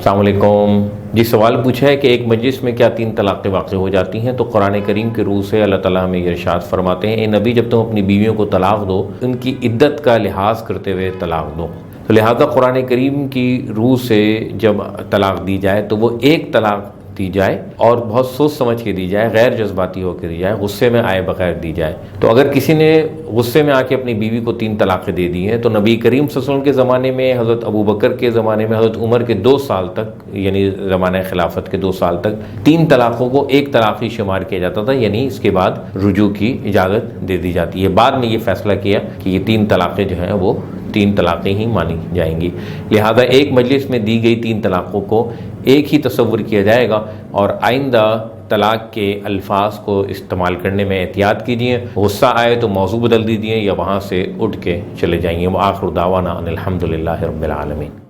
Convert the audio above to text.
अस्सलाम वालेकुम। जी, सवाल पूछा है कि एक मजलिस में क्या 3 तलाक़ें वाक़ई हो जाती हैं? तो कुरान करीम के रूह से अल्लाह ताला हमें इरशाद फरमाते हैं, ए नबी, जब तुम अपनी बीवियों को तलाक़ दो, उनकी इद्दत का लिहाज करते हुए तलाक़ दो। तो लिहाजा कुरान करीम की रूह से जब तलाक़ दी जाए तो वो एक तलाक़ दी जाए और बहुत सोच समझ के दी जाए, गैर जज्बाती होकर दी जाए, गुस्से में आए बगैर दी जाए। तो अगर किसी ने गुस्से में आके अपनी बीवी को 3 तलाक़ें दे दी हैं तो नबी करीम सल्लल्लाहु अलैहि वसल्लम के ज़माने में, हज़रत अबू बकर के ज़माने में, हज़रत उमर के 2 साल तक, यानी ज़माना खिलाफत के 2 साल तक 3 तलाक़ों को एक तलाक़ ही शुमार किया जाता था, यानी इसके बाद रुजू की इजाज़त दे दी जाती है। बाद में ये फ़ैसला किया कि ये 3 तलाक़ें जो हैं वो 3 तलाक़ें ही मानी जाएंगी। लिहाजा एक मजलिस में दी गई 3 तलाक़ों को एक ही तसव्वुर किया जाएगा और आइंदा तलाक़ के अल्फाज को इस्तेमाल करने में एहतियात कीजिए। गुस्सा आए तो मौज़ू बदल दीजिए या वहाँ से उठ के चले जाइए। व आखिर दावाना अनिल हम्दुलिल्लाहि रब्बिल आलमीन।